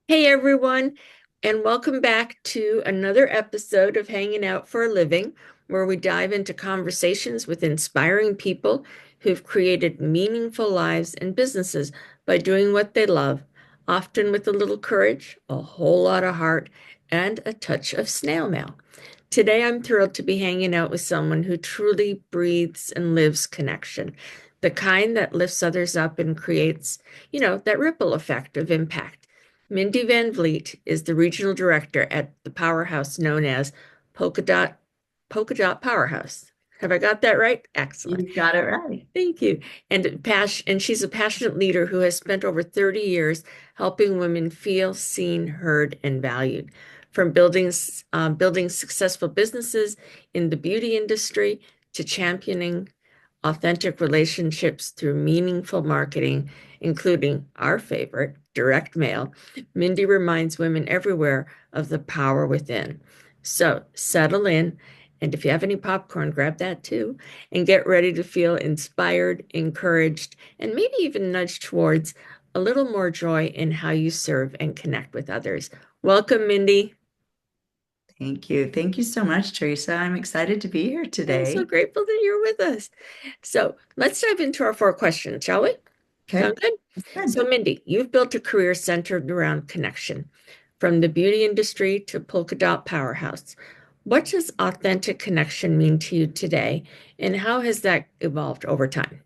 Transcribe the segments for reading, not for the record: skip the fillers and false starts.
Hey everyone, and welcome back to another episode of Hanging Out for a Living, where we dive into conversations with inspiring people who've created meaningful lives and businesses by doing what they love, often with a little courage, a whole lot of heart, and a touch of snail mail. Today, I'm thrilled to be hanging out with someone who truly breathes and lives connection, the kind that lifts others up and creates, that ripple effect of impact. Mindy Van Vleet is the regional director at the powerhouse known as Polka Dot Polka Dot Powerhouse. Have I got that right? Excellent. You got it right. Thank you. And she's a passionate leader who has spent over 30 years helping women feel seen, heard, and valued. From building successful businesses in the beauty industry to championing authentic relationships through meaningful marketing, including our favorite, direct mail, Mindy reminds women everywhere of the power within. So settle in, and if you have any popcorn, grab that too, and get ready to feel inspired, encouraged, and maybe even nudged towards a little more joy in how you serve and connect with others. Welcome, Mindy. Thank you. Thank you so much, Teresa. I'm excited to be here I'm so today. grateful that you're with us. So let's dive into our four questions, shall we? Okay, Sound good? good. So, Mindy, you've built a career centered around connection, from the beauty industry to Polka Dot Powerhouse. What does authentic connection mean to you today, and how has that evolved over time?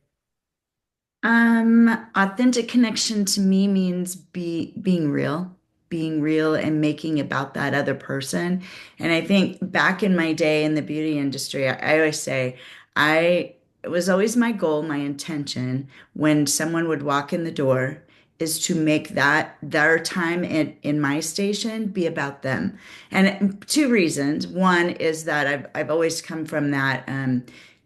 Authentic connection to me means being real and making about that other person. And I think back in my day in the beauty industry, I always say, I it was always my goal, my intention when someone would walk in the door is to make that their time in my station be about them. And two reasons. One is that I've always come from that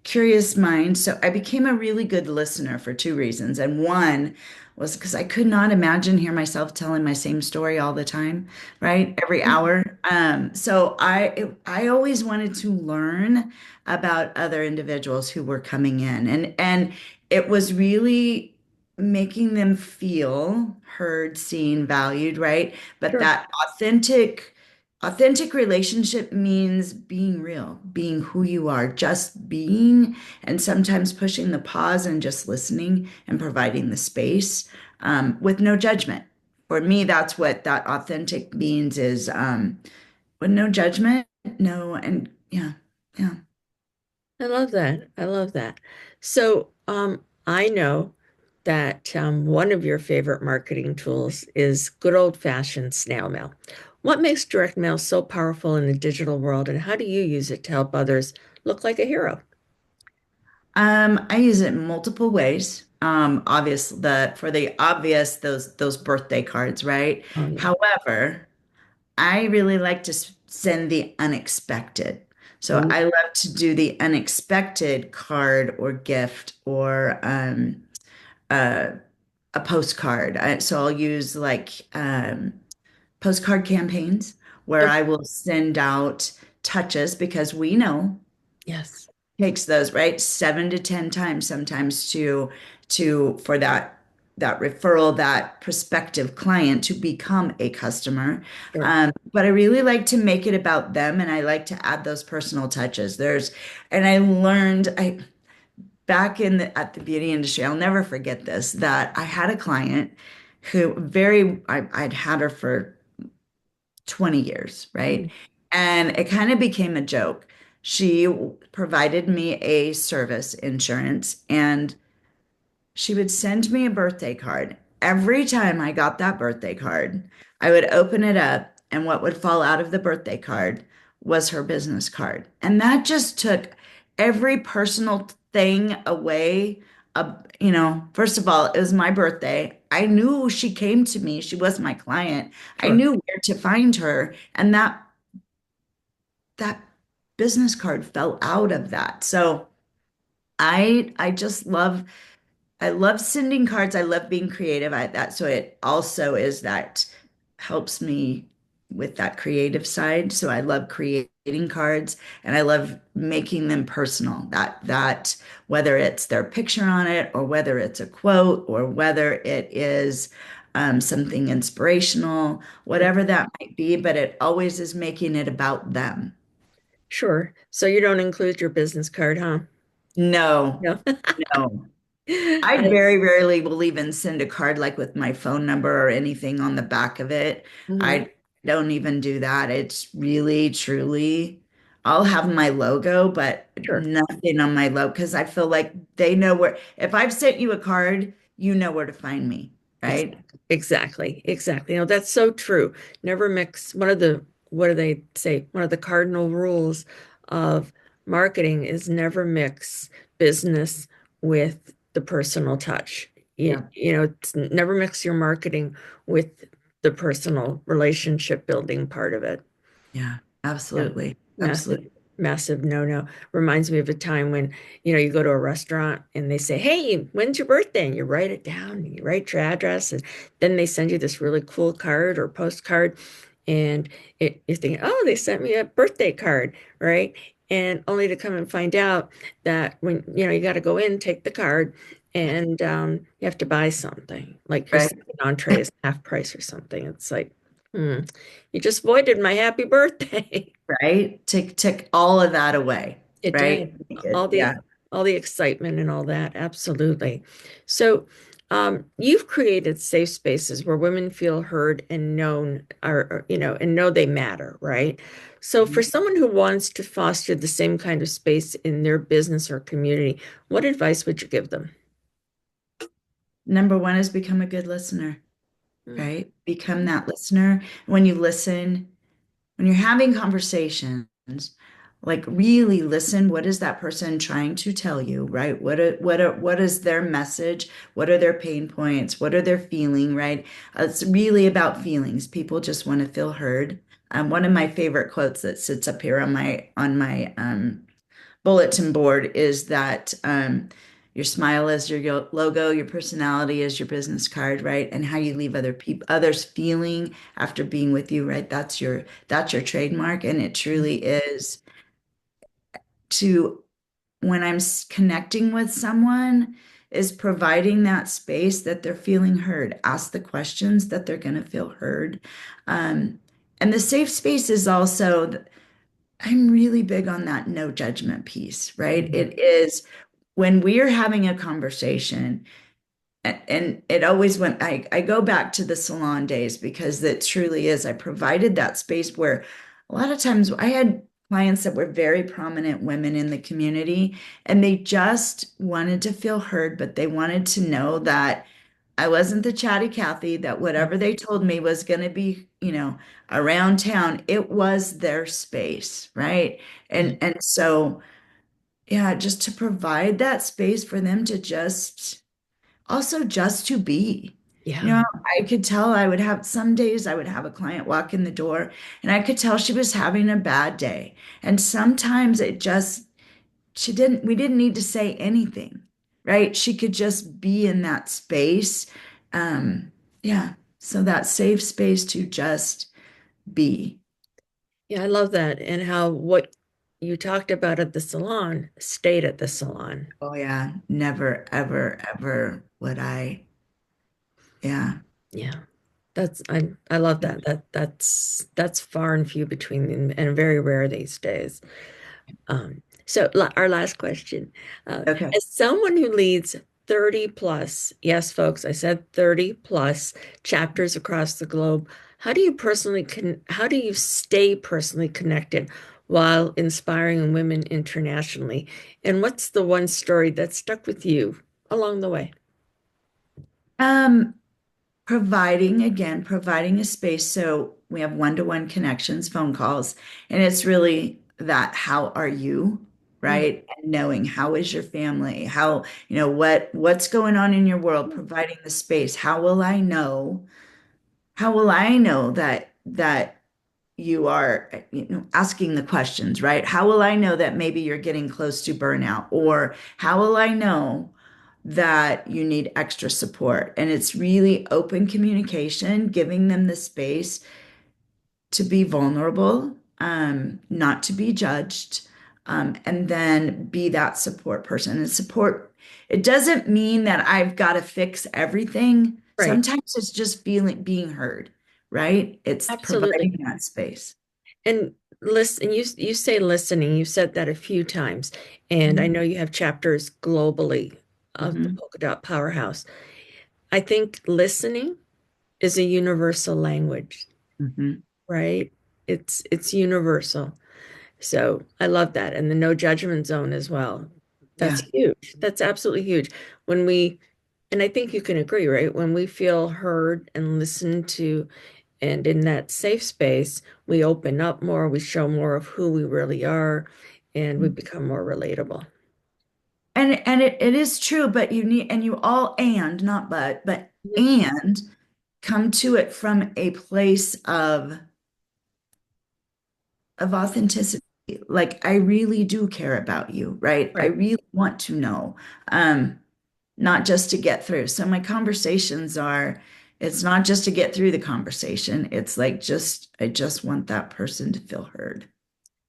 curious mind. So I became a really good listener for two reasons. And one was because I could not imagine hear myself telling my same story all the time, right? Every hour. So I always wanted to learn about other individuals who were coming in. And it was really making them feel heard, seen, valued, right? But Sure. that authentic relationship means being real, being who you are, just being, and sometimes pushing the pause and just listening and providing the space with no judgment. For me, that's what that authentic means is with no judgment, no, and yeah, yeah. I love that. I love that. So, I know that one of your favorite marketing tools is good old-fashioned snail mail. What makes direct mail so powerful in the digital world, and how do you use it to help others look like a hero? I use it in multiple ways. Obvious the for the obvious those birthday cards, right? Oh, yeah. However, I really like to send the unexpected. So Ooh, I love to do the unexpected card or gift or uh, a postcard. So I'll use postcard campaigns where okay. I will send out touches because we know Yes. takes those right 7 to 10 times sometimes to for that referral, that prospective client to become a customer. Sure. But I really like to make it about them, and I like to add those personal touches. And I learned back at the beauty industry, I'll never forget this, that I had a client who I'd had her for 20 years, right? Mm. And it kind of became a joke. She provided me a service insurance and she would send me a birthday card. Every time I got that birthday card, I would open it up, and what would fall out of the birthday card was her business card. And that just took every personal thing away. First of all, it was my birthday. I knew she came to me. She was my client. I Sure. knew where to find her. And that business card fell out of that. So I just love sending cards. I love being creative at that. So it also is that helps me with that creative side. So I love creating cards and I love making them personal. That whether it's their picture on it or whether it's a quote or whether it is something inspirational, whatever that might be, but it always is making it about them. Sure. So you don't include your business card, huh? No, No. no. I very rarely will even send a card like with my phone number or anything on the back of it. Mhm. I don't even do that. It's really, truly, I'll have my logo, but Sure. nothing on my logo because I feel like they know where, if I've sent you a card, you know where to find me, right? Exactly. Exactly. Exactly. That's so true. Never mix one of the, what do they say? One of the cardinal rules of marketing is never mix business with the personal touch. Yeah. It's never mix your marketing with the personal relationship building part of it. Yeah, Yeah. absolutely. Massive, Absolutely. massive no-no. Reminds me of a time when, you go to a restaurant and they say, "Hey, when's your birthday?" And you write it down, and you write your address, and then they send you this really cool card or postcard, and you're thinking, "Oh, they sent me a birthday card," right? And only to come and find out that when, you got to go in, take the card, and you have to buy something. Like your Right. second entree is half price or something. It's like, hmm, you just voided my happy birthday. Right. Take all of that away. It Right. did. All Yeah. the all the excitement and all that. Absolutely. So, you've created safe spaces where women feel heard and known, and know they matter, right? So, for someone who wants to foster the same kind of space in their business or community, what advice would you give them? Number one is become a good listener, right? Become Mhm. that listener. When you listen, when you're having conversations, like really listen, what is that person trying to tell you, right? What is their message? What are their pain points? What are their feeling, right? It's really about feelings. People just want to feel heard. One of my favorite quotes that sits up here on my bulletin board is that your smile is your logo, your personality is your business card, right? And how you leave others feeling after being with you, right? That's your trademark, and it truly is to when connecting with someone is providing that space that they're feeling heard. Ask the questions that they're going to feel heard. Um, and the safe space is also I'm really big on that no judgment piece, right? Mhm. It is when we're having a conversation, and it always went, I go back to the salon days because it truly is. I provided that space where a lot of times I had clients that were very prominent women in the community, and they just wanted to feel heard, but they wanted to know that I wasn't the chatty Cathy, that whatever they told me was going to be, around town. It was their space, right? Yeah. And so, yeah, just to provide that space for them to just to be. Yeah. I could tell I would have some days I would have a client walk in the door and I could tell she was having a bad day. And sometimes we didn't need to say anything, right? She could just be in that space. Um, yeah. So that safe space to just be. Yeah, I love that. And how what you talked about at the salon stayed at the salon. Oh yeah. Never, ever, ever would yeah. Yeah. I love that. That's far and few between and very rare these days. So our last question. Okay. As someone who leads 30 plus, yes, folks, I said 30 plus chapters across the globe, how do you stay personally connected while inspiring women internationally? And what's the one story that stuck with you along the way? Um, providing a space. So we have one-to-one connections, phone calls, and it's really that how are you, Mm. right? And knowing how is your family, how, what's going on in your world, providing the space. How will I know that you are, asking the questions, right? How will I know that maybe you're getting close to burnout? Or how will I know that you need extra support? And it's really open communication, giving them the space to be vulnerable, not to be judged, and then be that support person. And support, it doesn't mean that I've got to fix everything. Right. sometimes it's just feeling being heard, right? It's Absolutely. providing that space. And listen, you say listening, you said that a few times, and I Mhm. know you have chapters globally of the Mhm. Polka Dot Powerhouse. I think listening is a universal language, Mhm. right? It's universal. So I love that. And the no judgment zone as well. That's Yeah. huge. That's absolutely huge. When we, and I think you can agree, right? When we feel heard and listened to, and in that safe space, we open up more, we show more of who we really are, and we become more relatable. And it is true, but you need and you all and not but Mhm. and come to it from a place of authenticity. Like I really do care about you, right? I Right. really want to know. Um, Not just to get through. So my conversations are, it's not just to get through the conversation. It's like I just want that person to feel heard.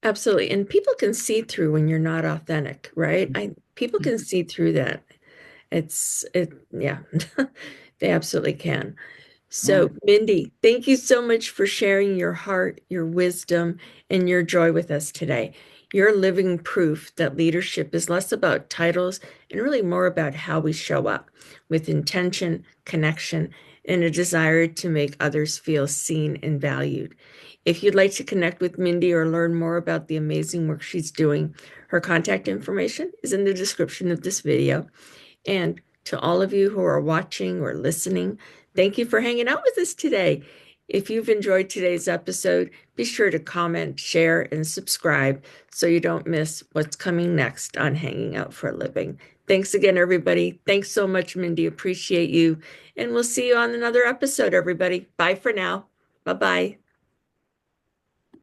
Absolutely. And people can see through when you're not authentic, right? People can see through that. Yeah, they absolutely can. Yeah. So, Mindy, thank you so much for sharing your heart, your wisdom, and your joy with us today. You're living proof that leadership is less about titles and really more about how we show up with intention, connection, and a desire to make others feel seen and valued. If you'd like to connect with Mindy or learn more about the amazing work she's doing, her contact information is in the description of this video. And to all of you who are watching or listening, thank you for hanging out with us today. If you've enjoyed today's episode, be sure to comment, share, and subscribe so you don't miss what's coming next on Hanging Out for a Living. Thanks again, everybody. Thanks so much, Mindy. Appreciate you. And we'll see you on another episode, everybody. Bye for now. Bye bye.